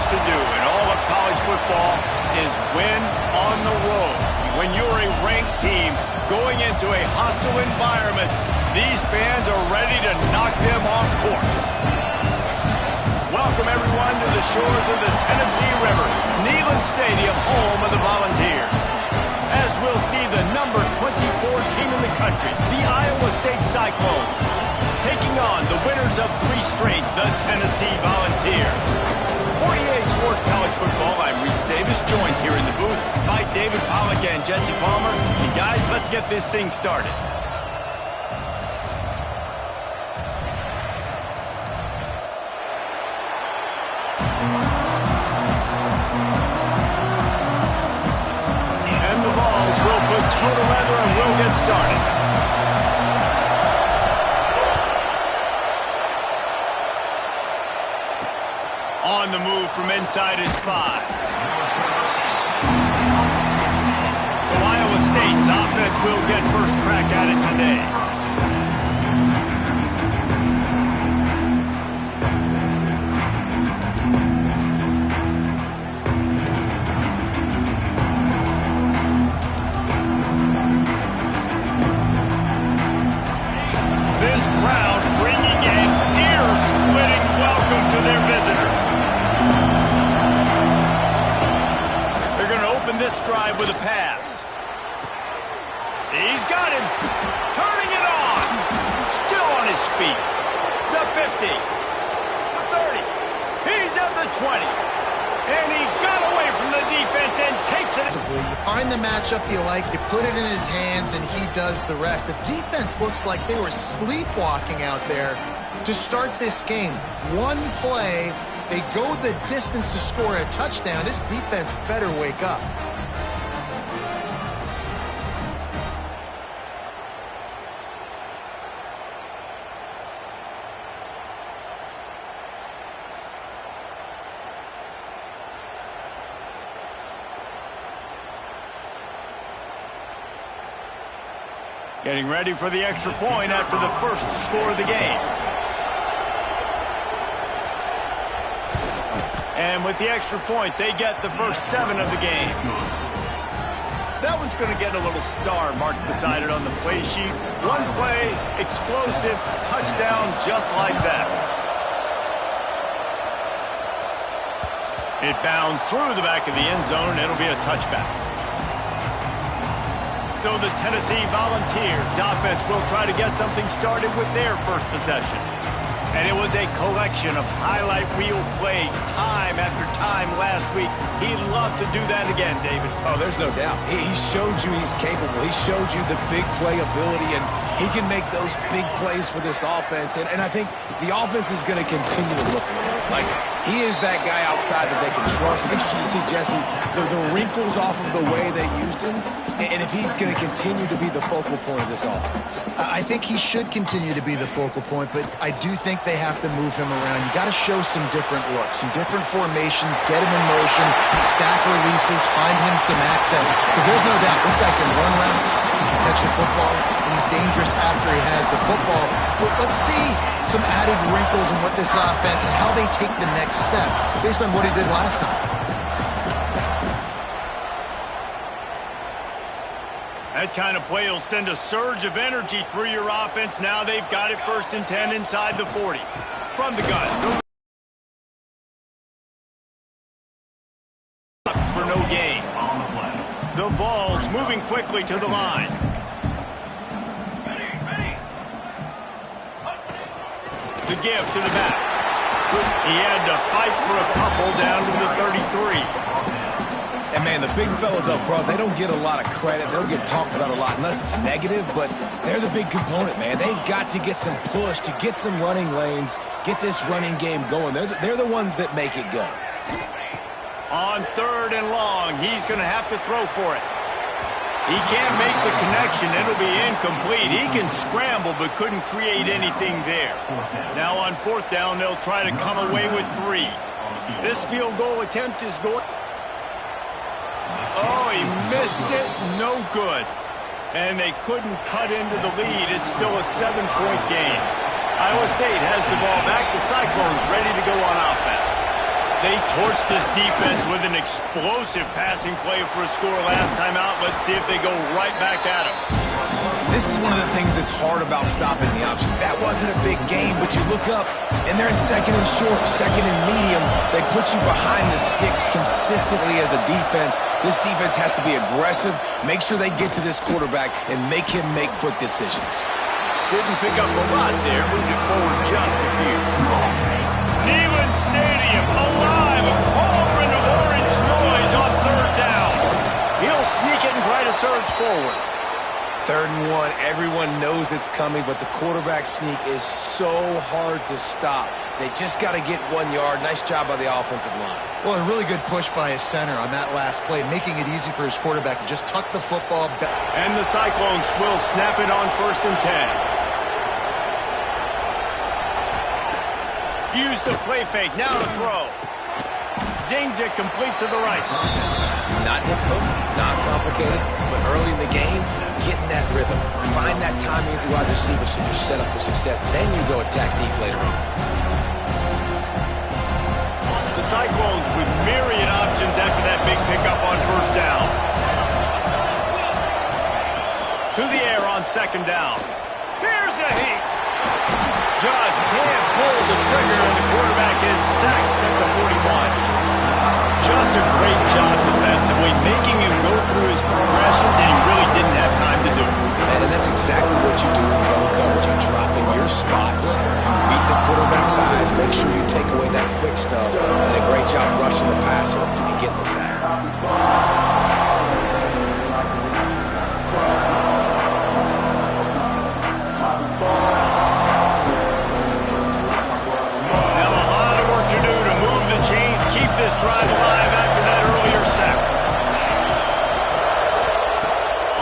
to do in all of college football is win on the road. When you're a ranked team going into a hostile environment, these fans are ready to knock them off course. Welcome, everyone, to the shores of the Tennessee River, Neyland Stadium, home of the Volunteers. As we'll see the number 24 team in the country, the Iowa State Cyclones, taking on the winners of 3 straight, the Tennessee Volunteers. For EA Sports College Football, I'm Reese Davis, joined here in the booth by David Pollack and Jesse Palmer. And guys, let's get this thing started. And the Vols will put total leather and we'll get started. On the move from inside his 5. So Iowa State's offense will get first crack at it today. This crowd bringing an ear-splitting welcome to their visitors. They're going to open this drive with a pass. He's got him. Turning it on. Still on his feet. The 50. The 30. He's at the 20. And he got away from the defense and takes it. You find the matchup you like, you put it in his hands, and he does the rest. The defense looks like they were sleepwalking out there to start this game. One play, they go the distance to score a touchdown. This defense better wake up. Getting ready for the extra point after the first score of the game. And with the extra point, they get the first 7 of the game. That one's going to get a little star marked beside it on the play sheet. One play, explosive, touchdown, just like that. It bounds through the back of the end zone, and it'll be a touchback. So the Tennessee Volunteers offense will try to get something started with their first possession. And it was a collection of highlight reel plays time after time last week. He'd love to do that again, David. Oh, there's no doubt. He showed you he's capable. He showed you the big play ability, and he can make those big plays for this offense. And I think the offense is going to continue to look at him. Like, he is that guy outside that they can trust. Interesting to see, Jesse, the wrinkles off of the way they used him. And if he's going to continue to be the focal point of this offense. I think he should continue to be the focal point, but I do think they have to move him around. You got to show some different looks, some different formations, get him in motion, stack releases, find him some access. Because there's no doubt this guy can run routes, he can catch the football, and he's dangerous after he has the football. So let's see some added wrinkles in what this offense and how they take the next step based on what he did last time. That kind of play will send a surge of energy through your offense. Now they've got it 1st and 10 inside the 40. From the gun. For no gain. The Vols moving quickly to the line. The give to the back. He had to fight for a couple down to the 33. And, man, the big fellas up front, they don't get a lot of credit. They don't get talked about a lot unless it's negative, but they're the big component, man. They've got to get some push, to get some running lanes, get this running game going. They're the ones that make it go. On 3rd and long, he's going to have to throw for it. He can't make the connection. It'll be incomplete. He can scramble, but couldn't create anything there. Now on 4th down, they'll try to come away with 3. This field goal attempt is going... Oh, he missed it. No good. And they couldn't cut into the lead. It's still a 7-point game. Iowa State has the ball back. The Cyclones ready to go on offense. They torched this defense with an explosive passing play for a score last time out. Let's see if they go right back at him. This is one of the things that's hard about stopping the option. That wasn't a big game, but you look up, and they're in second and short, second and medium. They put you behind the sticks consistently as a defense. This defense has to be aggressive, make sure they get to this quarterback, and make him make quick decisions. Didn't pick up a lot there, moved it forward just a few. Neyland Stadium alive, a cauldron of orange noise on third down. He'll sneak it and try to surge forward. 3rd and 1, everyone knows it's coming, but the quarterback sneak is so hard to stop. They just got to get 1 yard. Nice job by the offensive line. Well, a really good push by his center on that last play, making it easy for his quarterback to just tuck the football back. And the Cyclones will snap it on 1st and 10. Use the play fake, now to throw. Zings it complete to the right. Not difficult, not complicated, but early in the game, get in that rhythm. Find that timing with your wide receiver so you're set up for success. Then you go attack deep later on. The Cyclones with myriad options after that big pickup on 1st down. To the air on 2nd down. Here's a heat. Just can't pull the trigger, and the quarterback is sacked at the 41. Just a great job defensively, making him go through his progressions, and he really didn't have time to do it. And that's exactly what you do in zone coverage. You're dropping your spots. You read the quarterback's eyes, make sure you take away that quick stuff, and a great job rushing the passer and getting the sack. This drive alive after that earlier sack.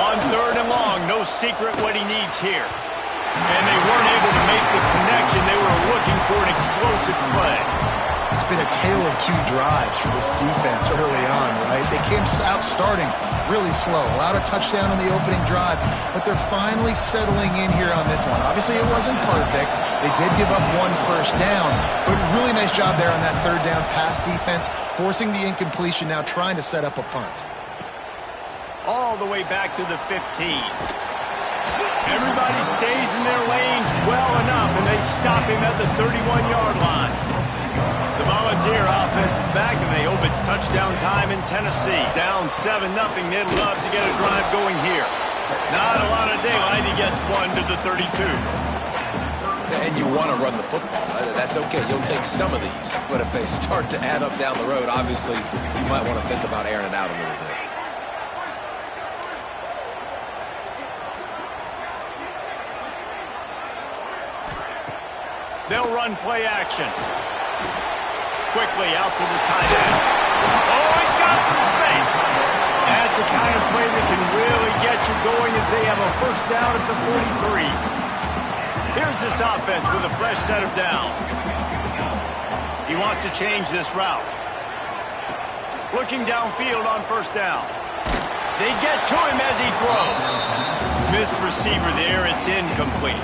On 3rd and long, no secret what he needs here. And they weren't able to make the connection. They were looking for an explosive play. It's been a tale of 2 drives for this defense early on, right? They came out starting really slow, allowed a touchdown on the opening drive, but they're finally settling in here on this one. Obviously, it wasn't perfect. They did give up 1 first down, but really nice job there on that 3rd down pass defense, forcing the incompletion, now trying to set up a punt. All the way back to the 15. Everybody stays in their lanes well enough, and they stop him at the 31-yard line. The Volunteer offense is back, and they hope it's touchdown time in Tennessee. Down 7-0. They'd love to get a drive going here. Not a lot of daylight. He gets 1 to the 32. And you want to run the football. That's okay. You'll take some of these. But if they start to add up down the road, obviously, you might want to think about airing it out a little bit. They'll run play action. Quickly out to the tight end. Oh, he's got some space. That's the kind of play that can really get you going as they have a 1st down at the 43. Here's this offense with a fresh set of downs. He wants to change this route. Looking downfield on 1st down. They get to him as he throws. Missed receiver there. It's incomplete.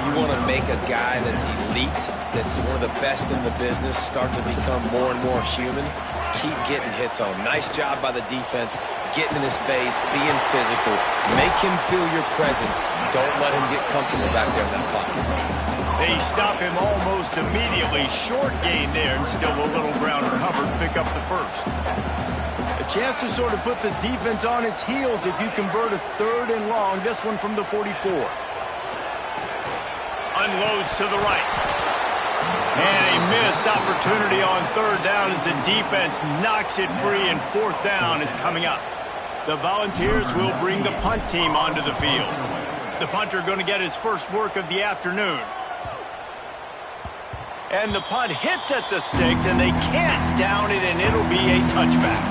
You want to make a guy that's elite, that's one of the best in the business, start to become more and more human. Keep getting hits on him. Nice job by the defense, getting in his face, being physical. Make him feel your presence. Don't let him get comfortable back there in that pocket. They stop him almost immediately. Short gain there, and still a little ground covered. Pick up the 1st. A chance to sort of put the defense on its heels if you convert a 3rd and long. This one from the 44. Unloads to the right. And a missed opportunity on 3rd down as the defense knocks it free, and 4th down is coming up. The Volunteers will bring the punt team onto the field. The punter going to get his first work of the afternoon. And the punt hits at the 6, and they can't down it, and it'll be a touchback.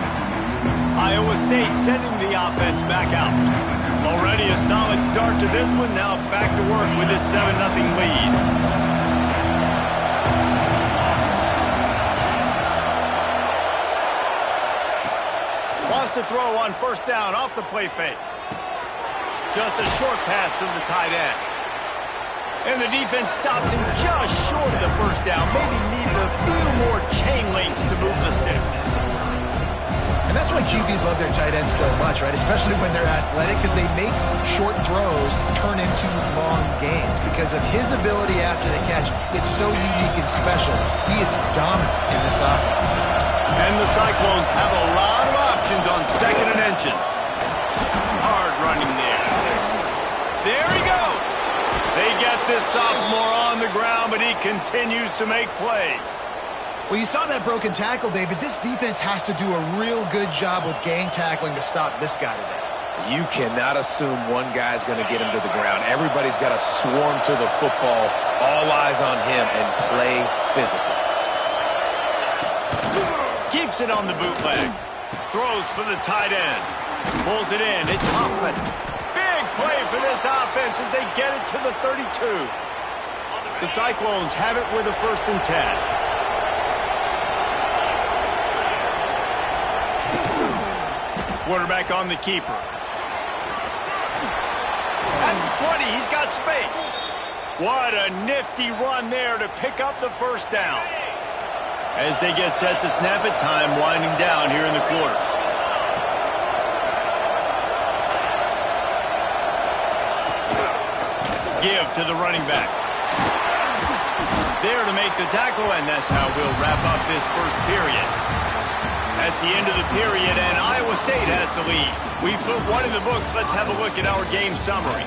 Iowa State sending the offense back out. Already a solid start to this one. Now back to work with this 7-0 lead. Wants to throw on 1st down off the play fake. Just a short pass to the tight end. And the defense stops him just short of the first down. Maybe needed a few more chain links to move the sticks. And that's why QBs love their tight ends so much, right? Especially when they're athletic, because they make short throws turn into long gains. Because of his ability after the catch, it's so unique and special. He is dominant in this offense. And the Cyclones have a lot of options on 2nd and inches. Hard running there. There he goes. They get this sophomore on the ground, but he continues to make plays. Well, you saw that broken tackle, David. This defense has to do a real good job with gang tackling to stop this guy today. You cannot assume one guy's going to get him to the ground. Everybody's got to swarm to the football, all eyes on him, and play physical. Keeps it on the bootleg. Throws for the tight end. Pulls it in. It's Hoffman. Big play for this offense as they get it to the 32. The Cyclones have it with a 1st and 10. Quarterback on the keeper. At the 20, he's got space. What a nifty run there to pick up the 1st down. As they get set to snap it, time winding down here in the quarter. Give to the running back. There to make the tackle, and that's how we'll wrap up this 1st period. That's the end of the period, and Iowa State has the lead. We put one in the books. Let's have a look at our game summary.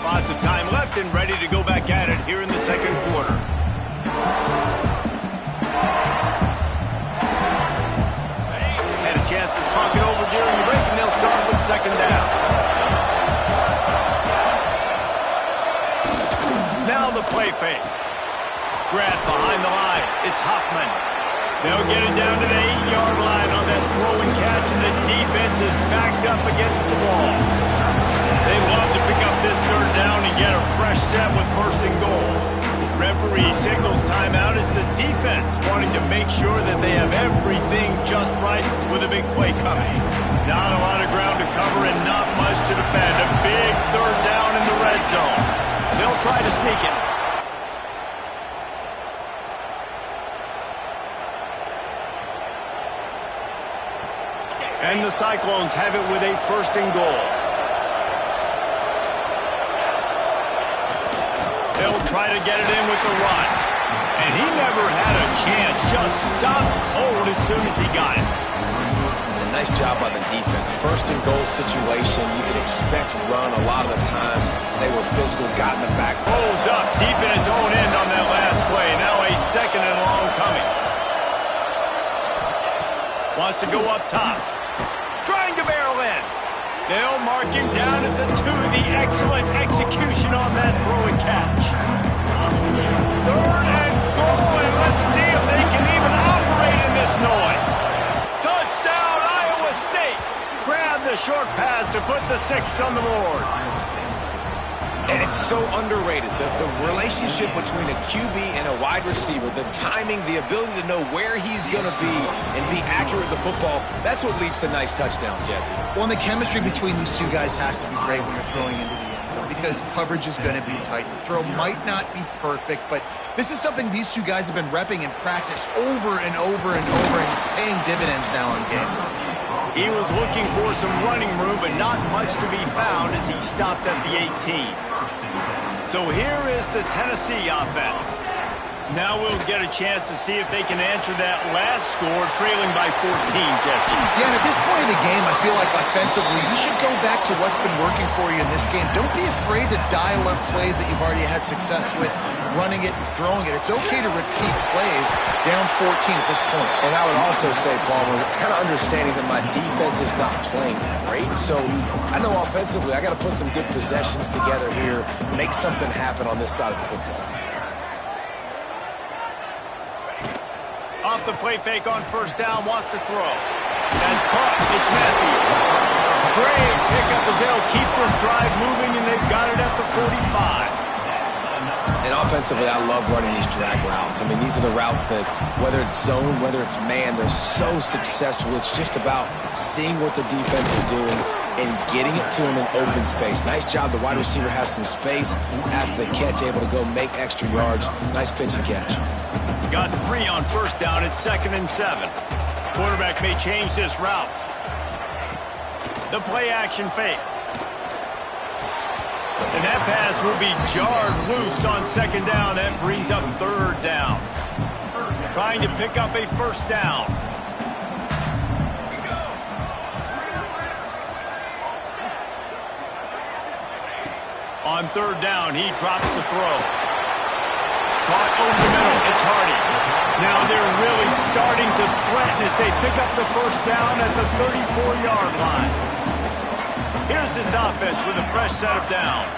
Lots of time left and ready to go back at it here in the 2nd quarter. Had a chance to talk it over during the break, and they'll start with 2nd down. Now the play fake. Grab behind the line. It's Hoffman. They'll get it down to the 8-yard line on that throw and catch, and the defense is backed up against the wall. They love to pick up this 3rd down and get a fresh set with 1st and goal. Referee signals timeout as the defense wanting to make sure that they have everything just right with a big play coming. Not a lot of ground to cover and not much to defend. A big 3rd down in the red zone. They'll try to sneak it. And the Cyclones have it with a 1st and goal. They'll try to get it in with the run. And he never had a chance. Just stopped cold as soon as he got it. Nice job by the defense. 1st and goal situation. You can expect run a lot of the times. They were physical, got in the back. Pulls up deep in its own end on that last play. Now a 2nd and long coming. Wants to go up top. Trying to barrel in. They'll mark him down at the 2. The excellent execution on that throw and catch. 3rd and goal, and let's see if they can even operate in this noise. Touchdown, Iowa State. Grab the short pass to put the 6 on the board. And it's so underrated. The relationship between a QB and a wide receiver, the timing, the ability to know where he's going to be and be accurate with the football, that's what leads to nice touchdowns, Jesse. Well, and the chemistry between these two guys has to be great when you're throwing into the end zone because coverage is going to be tight. The throw might not be perfect, but this is something these two guys have been repping in practice over and over and over, and it's paying dividends now in game. He was looking for some running room, but not much to be found as he stopped at the 18. So here is the Tennessee offense. Now we'll get a chance to see if they can answer that last score, trailing by 14, Jesse. Yeah, and at this point in the game, I feel like offensively, you should go back to what's been working for you in this game. Don't be afraid to dial up plays that you've already had success with, running it and throwing it. It's okay to repeat plays down 14 at this point. And I would also say, Palmer, kind of understanding that my defense is not playing great, so I know offensively I got to put some good possessions together here, make something happen on this side of the football. Off the play fake on 1st down, wants to throw. That's caught. It's Matthews. Great pickup as they'll keep this drive moving, and they've got it at the 45. And offensively, I love running these drag routes. I mean, these are the routes that, whether it's zone, whether it's man, they're so successful. It's just about seeing what the defense is doing and getting it to him in open space. Nice job. The wide receiver has some space after the catch, able to go make extra yards. Nice pitch and catch. Got 3 on first down at 2nd and 7. Quarterback may change this route. The play action fake. And that pass will be jarred loose on 2nd down. That brings up 3rd down. Trying to pick up a 1st down. On 3rd down, he drops the throw. Caught over the middle. It's Hardy. Now they're really starting to threaten as they pick up the 1st down at the 34-yard line. Here's this offense with a fresh set of downs.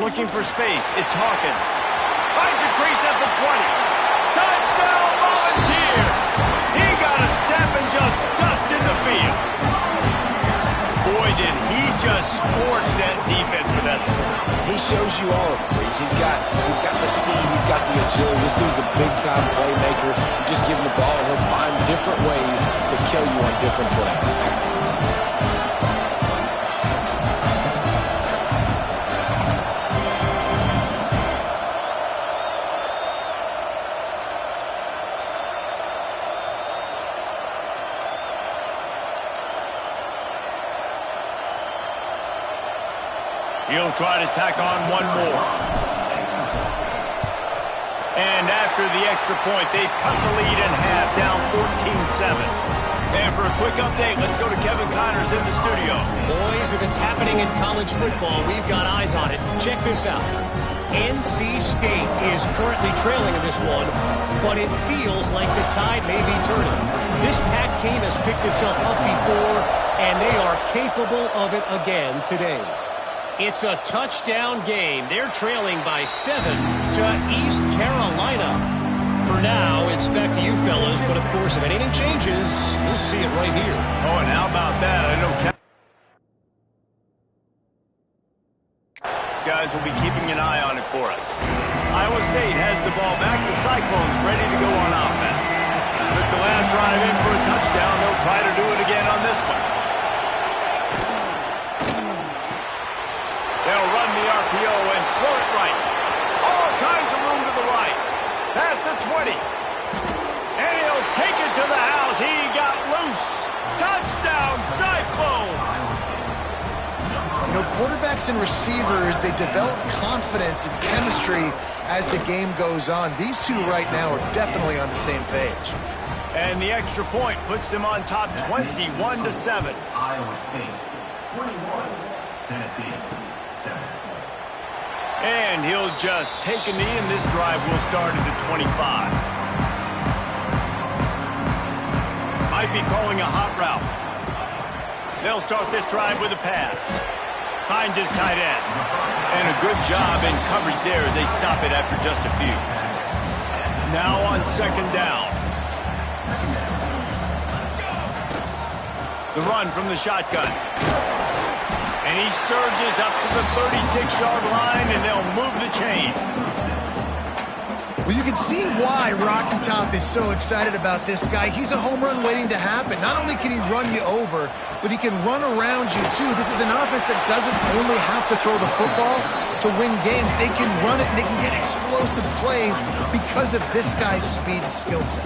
Looking for space. It's Hawkins. Finds a crease at the 20. Touchdown, Volunteers! He got a step and just dusted the field. Boy, did he just scorch that defense with that score. He shows you all of it, Reese. He's got the speed, he's got the agility. This dude's a big-time playmaker. You just give him the ball, and he'll find different ways to kill you on different plays. He'll try to tack on one more. And after the extra point, they've cut the lead in half, down 14-7. And for a quick update, let's go to Kevin Connors in the studio. Boys, if it's happening in college football, we've got eyes on it. Check this out. NC State is currently trailing in this one, but it feels like the tide may be turning. This Pac team has picked itself up before, and they are capable of it again today. It's a touchdown game. They're trailing by 7 to East Carolina. For now, it's back to you fellas, but of course, if anything changes, you'll see it right here. Oh, and how about that? I know guys will be keeping an eye on it for us. Iowa State has the ball back. The Cyclones ready to go on offense. With the last drive in for a touchdown, they'll try to do it again on this one. They'll run the RPO and throw it right. All kinds of room to the right. Past the 20. And he'll take it to the house. He got loose. Touchdown, Cyclones! You know, quarterbacks and receivers, they develop confidence and chemistry as the game goes on. These two right now are definitely on the same page. And the extra point puts them on top 21-7. Iowa State, 21, Tennessee, 7. And he'll just take a knee, and this drive will start at the 25. Might be calling a hot route. They'll start this drive with a pass. Finds his tight end. And a good job in coverage there as they stop it after just a few. Now on 2nd down. The run from the shotgun. And he surges up to the 36-yard line, and they'll move the chain. Well, you can see why Rocky Top is so excited about this guy. He's a home run waiting to happen. Not only can he run you over, but he can run around you, too. This is an offense that doesn't only have to throw the football to win games. They can run it, and they can get explosive plays because of this guy's speed and skill set.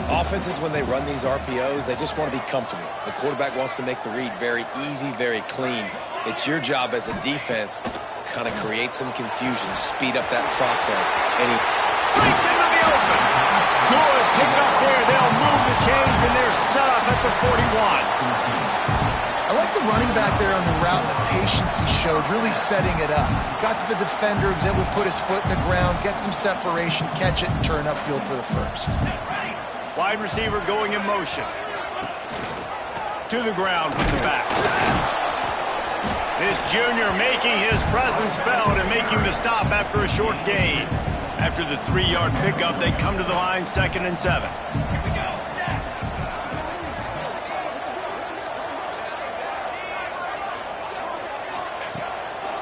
Offenses, when they run these RPOs, they just want to be comfortable. The quarterback wants to make the read very easy, very clean. It's your job as a defense to kind of create some confusion, speed up that process. And he breaks into the open. Good pick up there. They'll move the chains, and they're set up at the 41. I like the running back there on the route, the patience he showed, really setting it up. Got to the defender, was able to put his foot in the ground, get some separation, catch it, and turn upfield for the first. Wide receiver going in motion. To the ground with the back. This junior making his presence felt and making the stop after a short gain. After the 3-yard pickup, they come to the line 2nd and 7.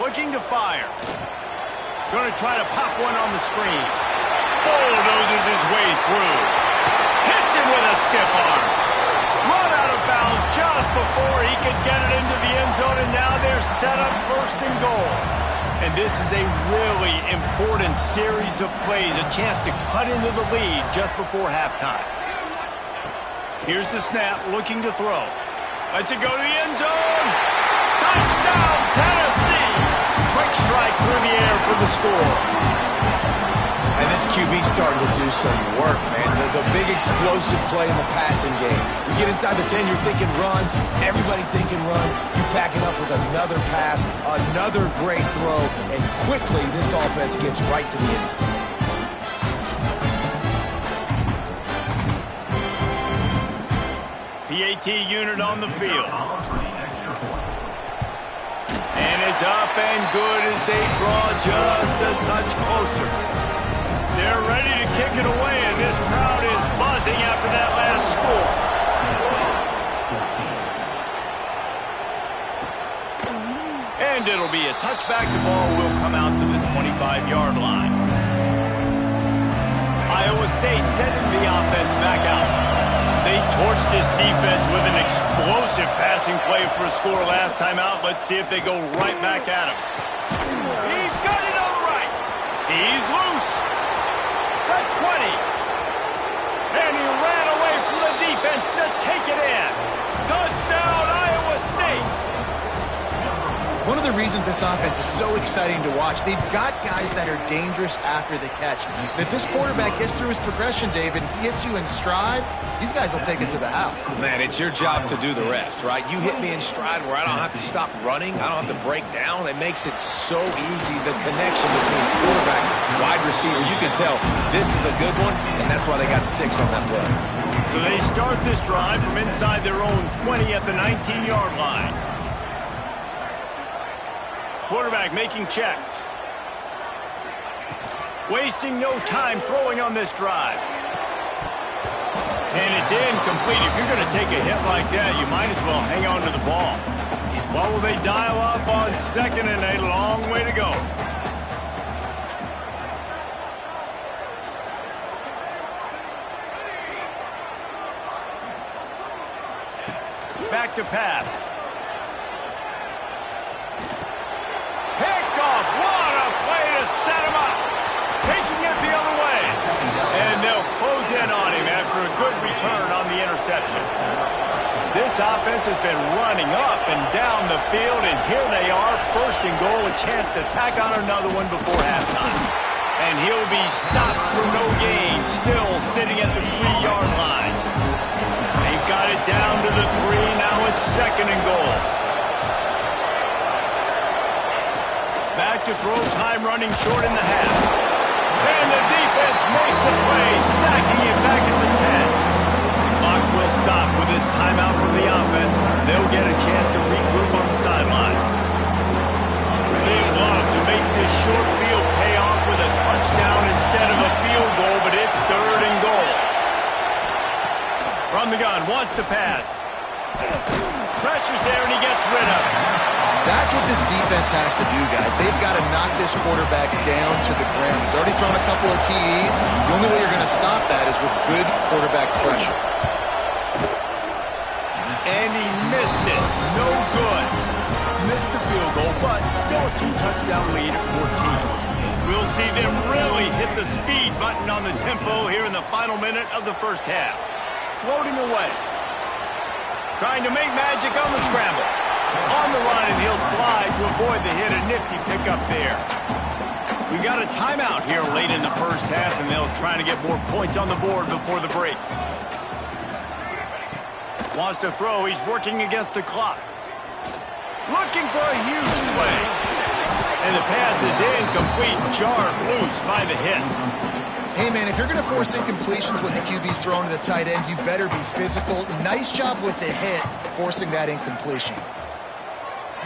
looking to fire. Going to try to pop one on the screen. Bulldozes his way through. Hits him with a stiff arm. Run out of bounds just before he could get it into the end zone, and now they're set up first and goal. And this is a really important series of plays, a chance to cut into the lead just before halftime. Here's the snap, looking to throw. Lets it go to the end zone. Touchdown, Tennessee! Quick strike through the air for the score. And this QB's starting to do some work, man. The big explosive play in the passing game. You get inside the 10, you're thinking run. Everybody thinking run. You pack it up with another pass, another great throw, and quickly this offense gets right to the end zone. PAT unit on the field. And it's up and good as they draw just a touch closer. They're ready to kick it away, and this crowd is buzzing after that last score. And it'll be a touchback. The ball will come out to the 25-yard line. Iowa State sending the offense back out. They torched this defense with an explosive passing play for a score last time out. Let's see if they go right back at him. He's got it on the right. He's loose. The 20. And he ran away from the defense to take it in. Touchdown, Iowa State. One of the reasons this offense is so exciting to watch, they've got guys that are dangerous after the catch. And if this quarterback gets through his progression, David, he hits you in stride, these guys will take it to the house. Man, it's your job to do the rest, right? You hit me in stride where I don't have to stop running. I don't have to break down. It makes it so easy, the connection between quarterback and wide receiver. You can tell this is a good one, and that's why they got 6 on that play. So they start this drive from inside their own 20 at the 19-yard line. Quarterback making checks. Wasting no time throwing on this drive. And it's incomplete. If you're going to take a hit like that, you might as well hang on to the ball. What will they dial up on second and a long way to go? Back to pass. Picked off. What a play to set him up. Taking it the other way. And they'll close in on him after a good return on the interception. This offense has been running up and down the field, and here they are, first and goal, a chance to tack on another one before halftime. And he'll be stopped for no gain, still sitting at the 3-yard line. They've got it down to the 3, now it's second and goal. Back to throw, time running short in the half. And the defense makes a play, sacking it back at the 10. The clock will stop with this timeout from the offense. They'll get a chance to regroup on the sideline. They'd love to make this short field pay off with a touchdown instead of a field goal, but it's third and goal. From the gun, wants to pass. Pressure's there, and he gets rid of it. That's what this defense has to do, guys. They've got to knock this quarterback down to the ground. He's already thrown a couple of TEs. The only way you're going to stop that is with good quarterback pressure. And he missed it. No good. Missed the field goal, but still a 2-touchdown lead at 14. We'll see them really hit the speed button on the tempo here in the final minute of the first half. Floating away. Trying to make magic on the scramble. On the run, and he'll slide to avoid the hit. A nifty pickup there. We got a timeout here late in the first half, and they'll try to get more points on the board before the break. Wants to throw. He's working against the clock. Looking for a huge play. And the pass is incomplete. Jarred loose by the hit. Hey, man, if you're going to force incompletions when the QB's thrown to the tight end, you better be physical. Nice job with the hit, forcing that incompletion.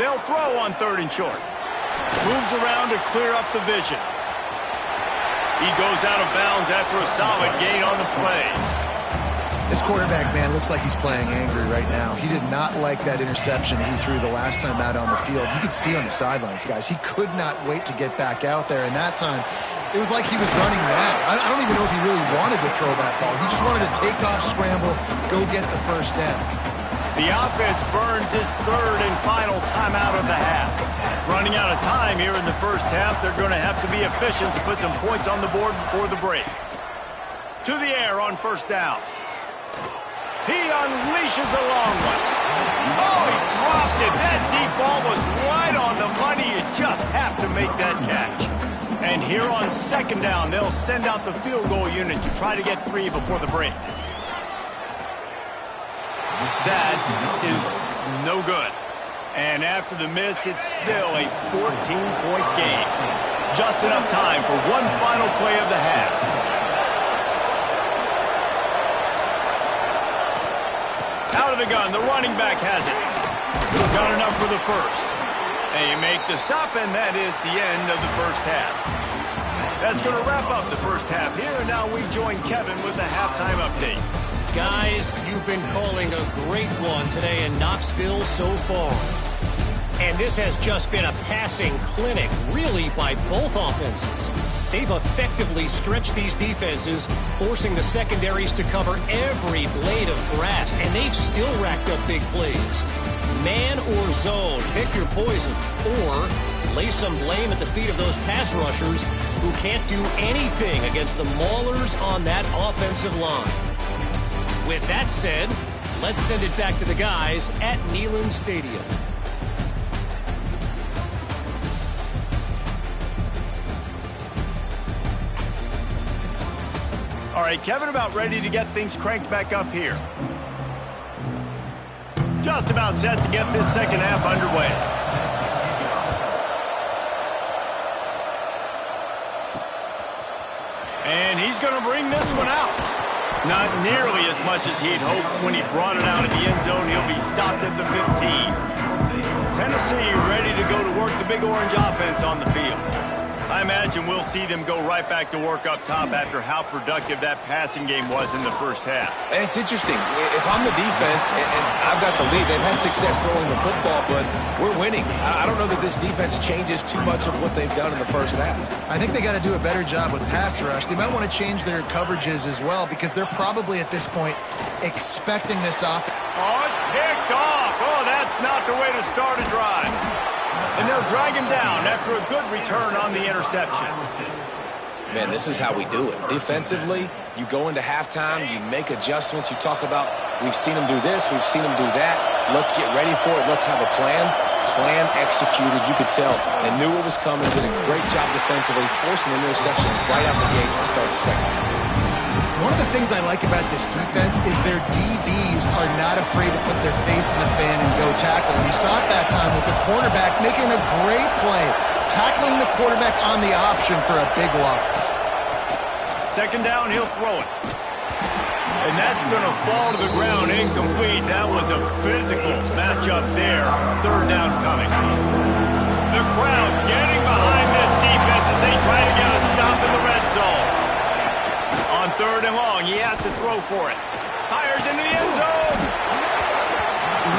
They'll throw on third and short. Moves around to clear up the vision. He goes out of bounds after a solid gain on the play. This quarterback, man, looks like he's playing angry right now. He did not like that interception he threw the last time out on the field. You could see on the sidelines, guys. He could not wait to get back out there, and that time, it was like he was running mad. I don't even know if he really wanted to throw that ball. He just wanted to take off, scramble, go get the first down. The offense burns its third and final timeout of the half. Running out of time here in the first half, they're going to have to be efficient to put some points on the board before the break. To the air on first down. He unleashes a long one. Oh, he dropped it. That deep ball was right on the money. You just have to make that catch. And here on second down, they'll send out the field goal unit to try to get 3 before the break. That is no good. And after the miss, it's still a 14-point game. Just enough time for one final play of the half. Out of the gun, the running back has it. Got enough for the first. They make the stop, and that is the end of the first half. That's going to wrap up the first half here, and now we join Kevin with the halftime update. Guys, you've been calling a great one today in Knoxville so far. And this has just been a passing clinic, really, by both offenses. They've effectively stretched these defenses, forcing the secondaries to cover every blade of grass, and they've still racked up big plays. Man or zone, pick your poison, or lay some blame at the feet of those pass rushers who can't do anything against the maulers on that offensive line. With that said, let's send it back to the guys at Neyland Stadium. All right, Kevin, about ready to get things cranked back up here. Just about set to get this second half underway. And he's going to bring this one out. Not nearly as much as he'd hoped when he brought it out of the end zone. He'll be stopped at the 15. Tennessee ready to go to work the Big Orange offense on the field. I imagine we'll see them go right back to work up top after how productive that passing game was in the first half. And it's interesting. If I'm the defense and I've got the lead, they've had success throwing the football, but we're winning. I don't know that this defense changes too much of what they've done in the first half. I think they got to do a better job with pass rush. They might want to change their coverages as well because they're probably at this point expecting this off. Oh, it's picked off. Oh, that's not the way to start a drive. And they'll drag him down after a good return on the interception. Man, this is how we do it. Defensively, you go into halftime, you make adjustments. You talk about, we've seen them do this, we've seen them do that. Let's get ready for it. Let's have a plan. Plan executed. You could tell they knew what was coming, did a great job defensively, forcing an interception right out the gates to start the second half. One of the things I like about this defense is their DBs are not afraid to put their face in the fan and go tackle. And you saw it that time with the cornerback making a great play, tackling the quarterback on the option for a big loss. Second down, he'll throw it. And that's going to fall to the ground incomplete. That was a physical matchup there. Third down coming. The crowd getting behind this defense as they try to get a stop in the red zone. On third and long, he has to throw for it. Fires into the end zone.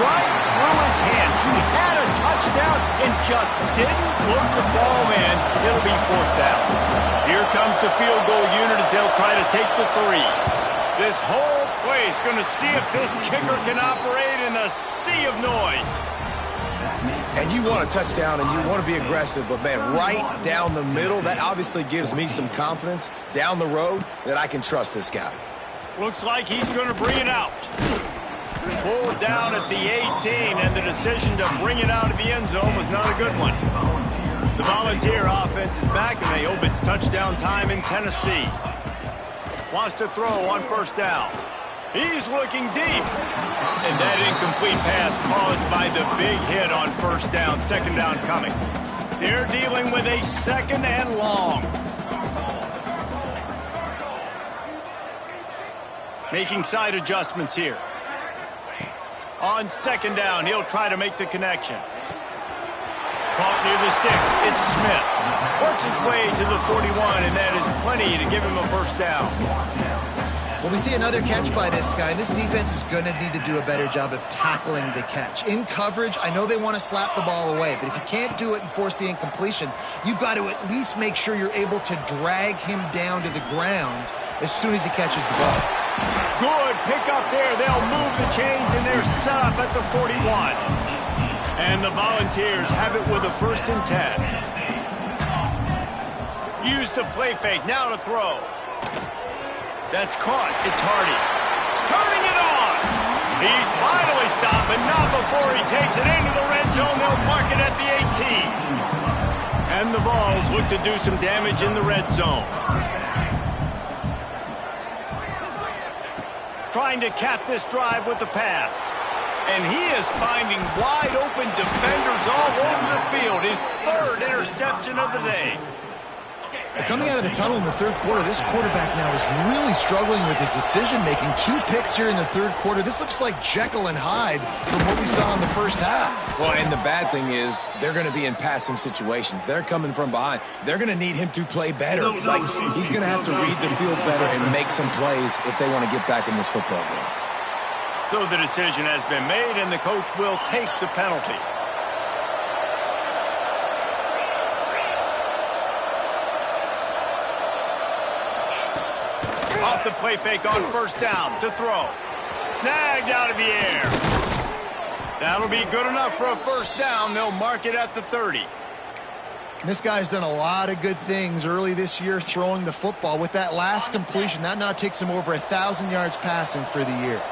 Right through his hands. He had a touchdown and just didn't look the ball in. It'll be fourth down. Here comes the field goal unit as they'll try to take the 3. This whole place going to see if this kicker can operate in a sea of noise. And you want a touchdown and you want to be aggressive, but man, right down the middle, that obviously gives me some confidence down the road that I can trust this guy. Looks like he's going to bring it out. Pulled down at the 18, and the decision to bring it out of the end zone was not a good one. The Volunteer offense is back, and they hope it's touchdown time in Tennessee. Wants to throw on first down. He's looking deep. And that incomplete pass caused by the big hit on first down. Second down coming. They're dealing with a second and long. Making side adjustments here. On second down, he'll try to make the connection. Caught near the sticks. It's Smith. Works his way to the 41, and that is plenty to give him a first down. Well, we see another catch by this guy. This defense is going to need to do a better job of tackling the catch. In coverage, I know they want to slap the ball away, but if you can't do it and force the incompletion, you've got to at least make sure you're able to drag him down to the ground as soon as he catches the ball. Good pick up there. They'll move the chains, and they're set up at the 41. And the Volunteers have it with a 1st and 10. Use the play fake. Now to throw. That's caught. It's Hardy. Turning it on. He's finally stopped, but not before he takes it into the red zone. They'll mark it at the 18. And the Vols look to do some damage in the red zone. Trying to cap this drive with the pass. And he is finding wide open defenders all over the field. His 3rd interception of the day. Coming out of the tunnel in the 3rd quarter, this quarterback now is really struggling with his decision-making. 2 picks here in the 3rd quarter. This looks like Jekyll and Hyde from what we saw in the 1st half. Well, and the bad thing is they're going to be in passing situations. They're coming from behind. They're going to need him to play better. Like, he's going to have to read the field better and make some plays if they want to get back in this football game. So the decision has been made, and the coach will take the penalty. Off the play fake on 1st down to throw. Snagged out of the air. That'll be good enough for a 1st down. They'll mark it at the 30. This guy's done a lot of good things early this year throwing the football. With that last completion, that now takes him over 1,000 yards passing for the year.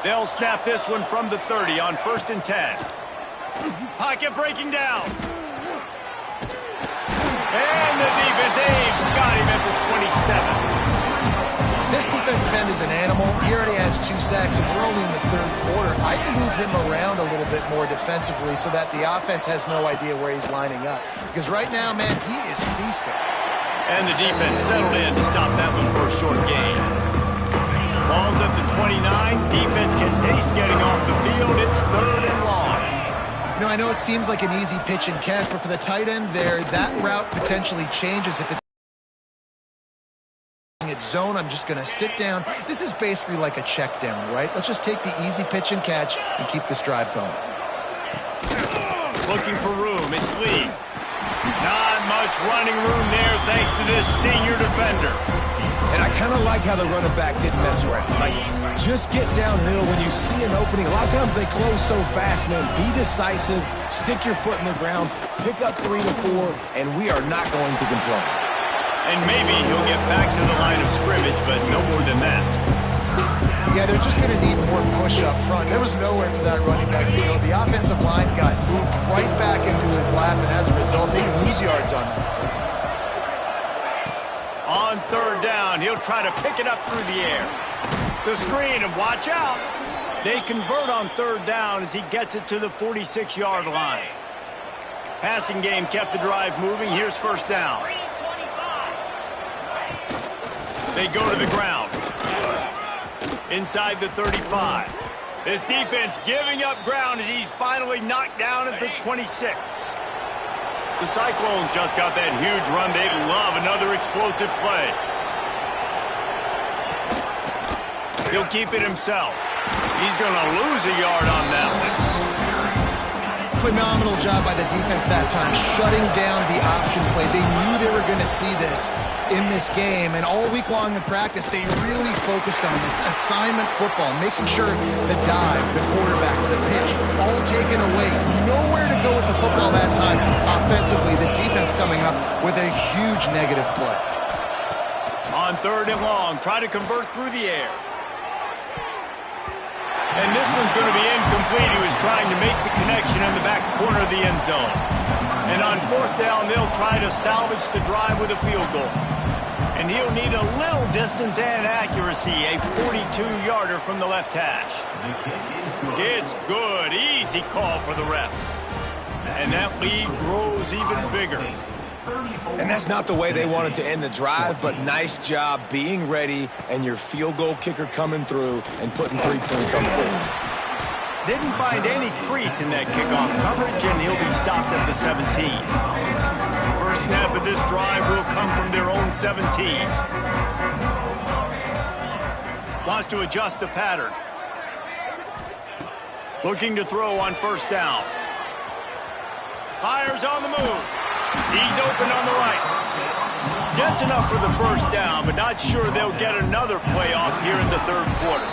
They'll snap this one from the 30 on 1st and 10. Pocket breaking down. And the defense got him at the 27. This defensive end is an animal. He already has 2 sacks, and we're only in the 3rd quarter. I'd move him around a little bit more defensively so that the offense has no idea where he's lining up. Because right now, man, he is feasting. And the defense settled in to stop that one for a short gain. Ball's at the 29. Defense can taste getting off the field. It's 3rd and long. You know, I know it seems like an easy pitch and catch, but for the tight end there, that route potentially changes if it's zone. I'm just going to sit down. This is basically like a check down, right? Let's just take the easy pitch and catch and keep this drive going. Looking for room. It's Lee. Not much running room there thanks to this senior defender. And I kind of like how the running back didn't mess around. Like, just get downhill when you see an opening. A lot of times they close so fast, man. Be decisive. Stick your foot in the ground. Pick up 3 to 4, and we are not going to complain. And maybe he'll get back to the line of scrimmage, but no more than that. Yeah, they're just going to need more push up front. There was nowhere for that running back to go. The offensive line got moved right back into his lap, and as a result, they lose yards on that. On 3rd down, he'll try to pick it up through the air. The screen, and watch out. They convert on 3rd down as he gets it to the 46-yard line. Passing game kept the drive moving. Here's 1st down. They go to the ground. Inside the 35. This defense giving up ground as he's finally knocked down at the 26. The Cyclones just got that huge run. They'd love another explosive play. He'll keep it himself. He's going to lose a yard on that one. Phenomenal job by the defense that time, shutting down the option play. They knew they were going to see this in this game, and all week long in practice, they really focused on this assignment football, making sure the dive, the quarterback, the pitch, all taken away. Nowhere to go with the football that time. Offensively, the defense coming up with a huge negative play. On 3rd and long, try to convert through the air. And this one's going to be incomplete. He was trying to make the connection in the back corner of the end zone. And on 4th down, they'll try to salvage the drive with a field goal. And he'll need a little distance and accuracy, a 42-yarder from the left hash. It's good. Easy call for the refs. And that lead grows even bigger. And that's not the way they wanted to end the drive, but nice job being ready and your field goal kicker coming through and putting 3 points on the board. Didn't find any crease in that kickoff coverage, and he'll be stopped at the 17. First snap of this drive will come from their own 17. Wants to adjust the pattern. Looking to throw on first down. Fires on the move. He's open on the right. Gets enough for the first down, but not sure they'll get another playoff here in the third quarter.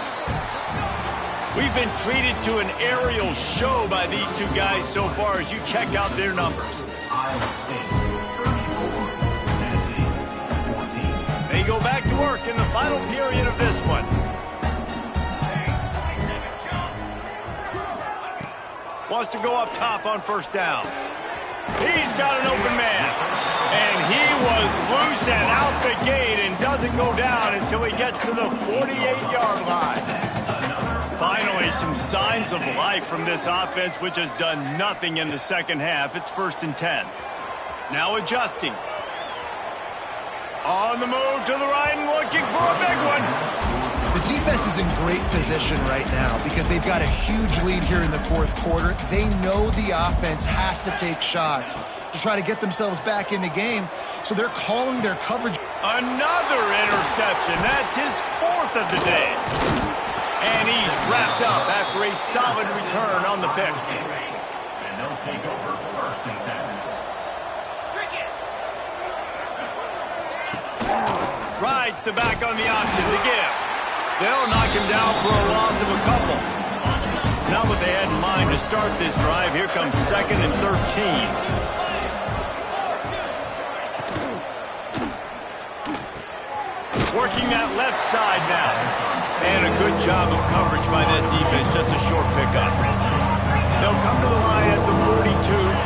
We've been treated to an aerial show by these two guys so far as you check out their numbers. Iowa State 34, Tennessee 14. They go back to work in the final period of this one. Wants to go up top on first down. He's got an open man. And he was loose and out the gate and doesn't go down until he gets to the 48-yard line. Finally, some signs of life from this offense, which has done nothing in the second half. It's 1st and 10. Now adjusting. On the move to the right and looking for a big one. The defense is in great position right now because they've got a huge lead here in the fourth quarter. They know the offense has to take shots to try to get themselves back in the game, so they're calling their coverage. Another interception. That's his 4th of the day. And he's wrapped up after a solid return on the pick. And they'll take over 1st and 7. Rides the back on the option to give. They'll knock him down for a loss of a couple. Not what they had in mind to start this drive. Here comes 2nd and 13. Working that left side now. And a good job of coverage by that defense. Just a short pickup. They'll come to the line at the 42,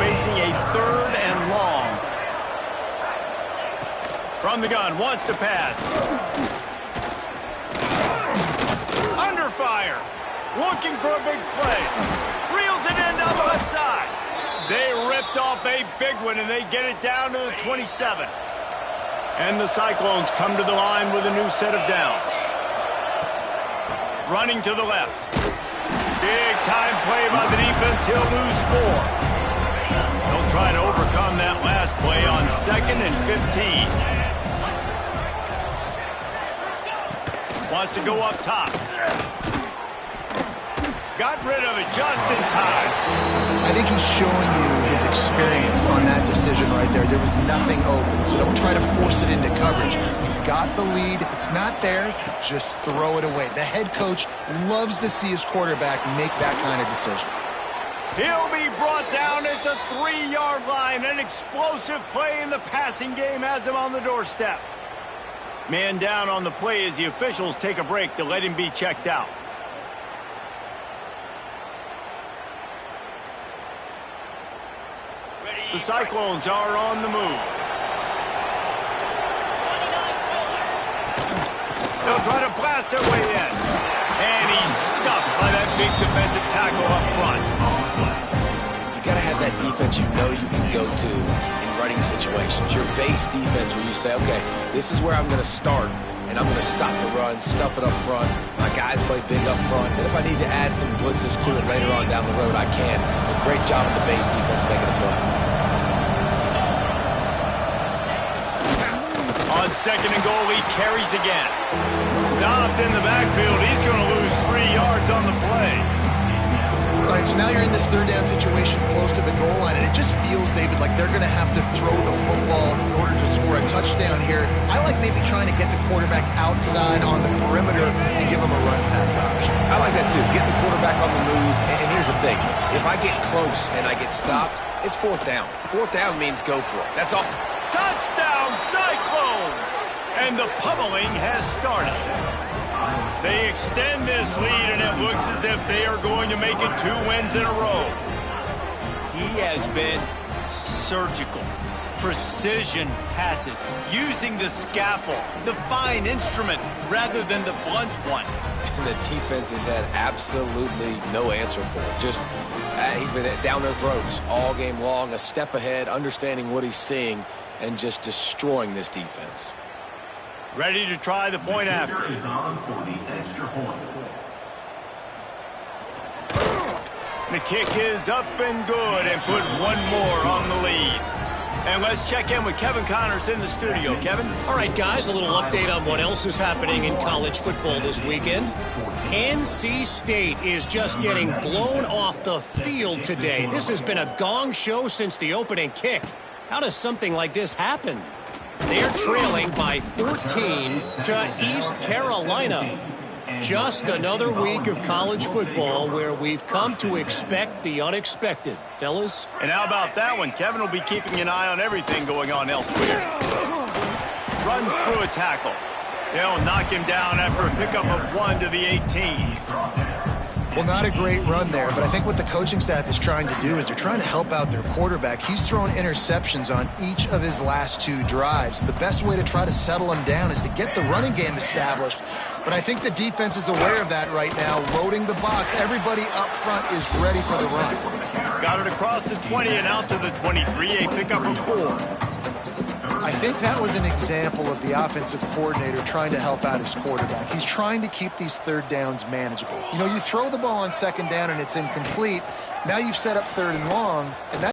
facing a 3rd and long. From the gun, wants to pass. Under fire. Looking for a big play. Reels it in down the left side. They ripped off a big one, and they get it down to the 27. And the Cyclones come to the line with a new set of downs. Running to the left. Big time play by the defense. He'll lose 4. They'll try to overcome that last play on 2nd and 15. Wants to go up top. Got rid of it just in time. I think he's showing you his experience on that decision right there. There was nothing open, so don't try to force it into coverage. You've got the lead. If it's not there, just throw it away. The head coach loves to see his quarterback make that kind of decision. He'll be brought down at the 3-yard line. An explosive play in the passing game has him on the doorstep. Man down on the play as the officials take a break to let him be checked out. The Cyclones are on the move. They'll try to blast their way in. And he's stuffed by that big defensive tackle up front. You got to have that defense you know you can go to in running situations. Your base defense where you say, okay, this is where I'm going to start, and I'm going to stop the run, stuff it up front. My guys play big up front. And if I need to add some blitzes to it later on down the road, I can. But great job of the base defense making a play. On 2nd and goal, he carries again. Stopped in the backfield. He's going to lose 3 yards on the play. All right, so now you're in this 3rd down situation close to the goal line, and it just feels, David, like they're going to have to throw the football in order to score a touchdown here. I like maybe trying to get the quarterback outside on the perimeter and give him a run-pass option. I like that, too. Get the quarterback on the move. And here's the thing. If I get close and I get stopped, it's 4th down. 4th down means go for it. That's all. Touchdown, Cyclones! And the pummeling has started. They extend this lead, and it looks as if they are going to make it 2 wins in a row. He has been surgical. Precision passes, using the scaffold, the fine instrument, rather than the blunt one. And the defense has had absolutely no answer for it. Just, he's been down their throats all game long, a step ahead, understanding what he's seeing, and just destroying this defense. Ready to try the point after. Is on for the extra point. The kick is up and good and put one more on the lead. And let's check in with Kevin Connors in the studio. Kevin? All right, guys, a little update on what else is happening in college football this weekend. NC State is just getting blown off the field today. This has been a gong show since the opening kick. How does something like this happen? They're trailing by 14 to East Carolina. Just another week of college football where we've come to expect the unexpected. Fellas? And how about that one? Kevin will be keeping an eye on everything going on elsewhere. Runs through a tackle. They'll knock him down after a pickup of 1 to the 18. Well, not a great run there, but I think what the coaching staff is trying to do is they're trying to help out their quarterback. He's thrown interceptions on each of his last 2 drives. The best way to try to settle him down is to get the running game established. But I think the defense is aware of that right now, loading the box. Everybody up front is ready for the run. Got it across the 20 and out to the 23, a pickup of 4. I think that was an example of the offensive coordinator trying to help out his quarterback. He's trying to keep these third downs manageable. You know, you throw the ball on second down and it's incomplete. Now you've set up third and long, and that